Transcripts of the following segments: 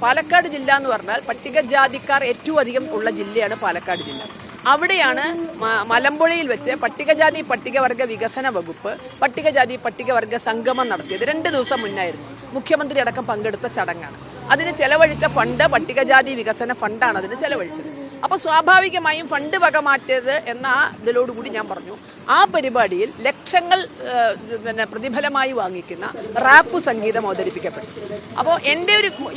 പാലക്കാട് ജില്ല എന്ന് പറഞ്ഞാൽ പട്ടികജാതിക്കാർ ഏറ്റവും അധികം ഉള്ള ജില്ലയാണ് പാലക്കാട് ജില്ല. അവിടെയാണ് മലമ്പുഴയിൽ വെച്ച് പട്ടികജാതി പട്ടികവർഗ വികസന വകുപ്പ് പട്ടികജാതി പട്ടികവർഗ സംഗമം നടത്തിയത് 2 ദിവസം മുന്നായിരുന്നു. മുഖ്യമന്ത്രി അടക്കം പങ്കെടുത്ത ചടങ്ങാണ്. അതിന് ചെലവഴിച്ച ഫണ്ട് പട്ടികജാതി വികസന ഫണ്ടാണ് അതിന് ചെലവഴിച്ചത്. അപ്പോൾ സ്വാഭാവികമായും ഫണ്ട് വക മാറ്റിയത് എന്ന ഇതിലോടുകൂടി ഞാൻ പറഞ്ഞു, ആ പരിപാടിയിൽ ലക്ഷങ്ങൾ പ്രതിഫലമായി വാങ്ങിക്കുന്ന റാപ്പ് സംഗീതം അവതരിപ്പിക്കപ്പെട്ടു. അപ്പോൾ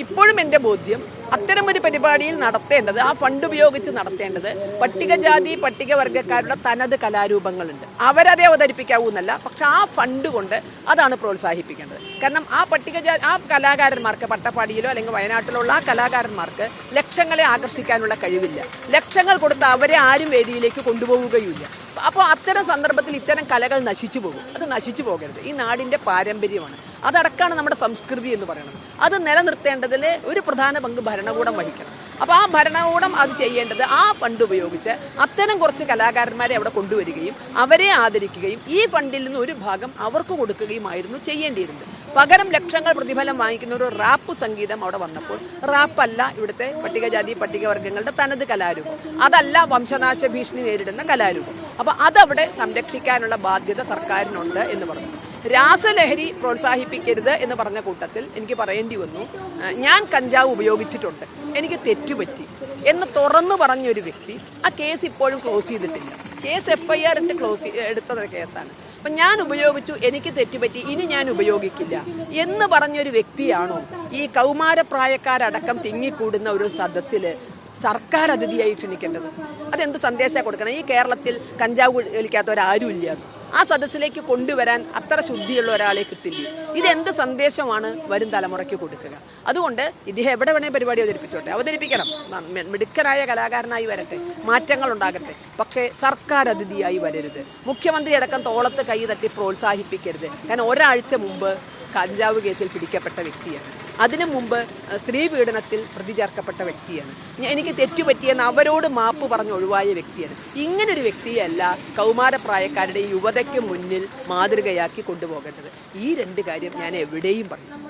ഇപ്പോഴും എൻ്റെ ബോധ്യം അത്തരമൊരു പരിപാടിയിൽ നടത്തേണ്ടത്, ആ ഫണ്ട് ഉപയോഗിച്ച് നടത്തേണ്ടത് പട്ടികജാതി പട്ടികവർഗക്കാരുടെ തനത് കലാരൂപങ്ങളുണ്ട്. അവരതേ അവതരിപ്പിക്കാവൂ എന്നല്ല, പക്ഷെ ആ ഫണ്ട് കൊണ്ട് അതാണ് പ്രോത്സാഹിപ്പിക്കേണ്ടത്. കാരണം ആ കലാകാരന്മാർക്ക് പട്ടപ്പാടിയിലോ അല്ലെങ്കിൽ വയനാട്ടിലുള്ള ആ കലാകാരന്മാർക്ക് ലക്ഷങ്ങളെ ആകർഷിക്കാനുള്ള കഴിവില്ല. ലക്ഷങ്ങൾ കൊടുത്ത് അവരെ ആരും വേദിയിലേക്ക് കൊണ്ടുപോവുകയില്ല. അപ്പോൾ അത്തരം സന്ദർഭത്തിൽ ഇത്തരം കലകൾ നശിച്ചു പോകും. അത് നശിച്ചു പോകരുത്. ഈ നാടിൻ്റെ പാരമ്പര്യമാണ്, അതടക്കമാണ് നമ്മുടെ സംസ്കൃതി എന്ന് പറയുന്നത്. അത് നിലനിർത്തേണ്ടതിൽ ഒരു പ്രധാന പങ്ക് ഭരണകൂടം വഹിക്കണം. അപ്പോൾ ആ ഭരണകൂടം അത് ചെയ്യേണ്ടത് ആ ഫണ്ട് ഉപയോഗിച്ച് അത്തരം കുറച്ച് കലാകാരന്മാരെ അവിടെ കൊണ്ടുവരികയും അവരെ ആദരിക്കുകയും ഈ ഫണ്ടിൽ നിന്ന് ഒരു ഭാഗം അവർക്ക് കൊടുക്കുകയുമായിരുന്നു ചെയ്യേണ്ടിയിരുന്നത്. പകരം ലക്ഷങ്ങൾ പ്രതിഫലം വാങ്ങിക്കുന്ന ഒരു റാപ്പ് സംഗീതം അവിടെ വന്നപ്പോൾ റാപ്പല്ല ഇവിടുത്തെ പട്ടികജാതി പട്ടികവർഗങ്ങളുടെ തനത് കലാരൂപം, അതല്ല വംശനാശ ഭീഷണി നേരിടുന്ന കലാരൂപം. അപ്പോൾ അതവിടെ സംരക്ഷിക്കാനുള്ള ബാധ്യത സർക്കാരിനുണ്ട് എന്ന് പറഞ്ഞു. രാസലഹരി പ്രോത്സാഹിപ്പിക്കരുത് എന്ന് പറഞ്ഞ കൂട്ടത്തിൽ എനിക്ക് പറയേണ്ടി വന്നു, ഞാൻ കഞ്ചാവ് ഉപയോഗിച്ചിട്ടുണ്ട്, എനിക്ക് തെറ്റുപറ്റി എന്ന് തുറന്നു പറഞ്ഞൊരു വ്യക്തി ആ കേസ് ഇപ്പോഴും ക്ലോസ് ചെയ്തിട്ടില്ല. കേസ് FIR ഇട്ട് എടുത്ത കേസാണ്. അപ്പം ഞാൻ ഉപയോഗിച്ചു, എനിക്ക് തെറ്റുപറ്റി, ഇനി ഞാൻ ഉപയോഗിക്കില്ല എന്ന് പറഞ്ഞൊരു വ്യക്തിയാണോ ഈ കൗമാരപ്രായക്കാരടക്കം തിങ്ങിക്കൂടുന്ന ഒരു സദസ്സിൽ സർക്കാർ അതിഥിയായി ക്ഷണിക്കേണ്ടത്? അതെന്ത് സന്ദേശമാണ് കൊടുക്കണം? ഈ കേരളത്തിൽ കഞ്ചാവ് വലിക്കാത്തവരാരുമില്ല. ആ സദസ്സിലേക്ക് കൊണ്ടുവരാൻ അത്ര ശുദ്ധിയുള്ള ഒരാളെ കിട്ടില്ല. ഇതെന്ത് സന്ദേശമാണ് വരും തലമുറയ്ക്ക് കൊടുക്കുക? അതുകൊണ്ട് ഇദ്ദേഹം എവിടെ വേണേൽ പരിപാടി അവതരിപ്പിക്കണം, മിടുക്കനായ കലാകാരനായി വരട്ടെ, മാറ്റങ്ങൾ ഉണ്ടാകട്ടെ, പക്ഷേ സർക്കാർ അതിഥിയായി വരരുത്. മുഖ്യമന്ത്രി അടക്കം തോളത്ത് കൈ തട്ടി പ്രോത്സാഹിപ്പിക്കരുത്. കാരണം ഒരാഴ്ച മുമ്പ് കഞ്ചാവ് കേസിൽ പിടിക്കപ്പെട്ട വ്യക്തിയാണ്. അതിനു മുമ്പ് സ്ത്രീ പീഡനത്തിൽ പ്രതി ചേർക്കപ്പെട്ട വ്യക്തിയാണ്. എനിക്ക് തെറ്റുപറ്റിയെന്ന് അവരോട് മാപ്പ് പറഞ്ഞ് ഒഴിവായ വ്യക്തിയാണ്. ഇങ്ങനൊരു വ്യക്തിയല്ല കൗമാരപ്രായക്കാരുടെ യുവതയ്ക്ക് മുന്നിൽ മാതൃകയാക്കി കൊണ്ടുപോകേണ്ടത്. ഈ 2 കാര്യം ഞാൻ എവിടെയും പറയും.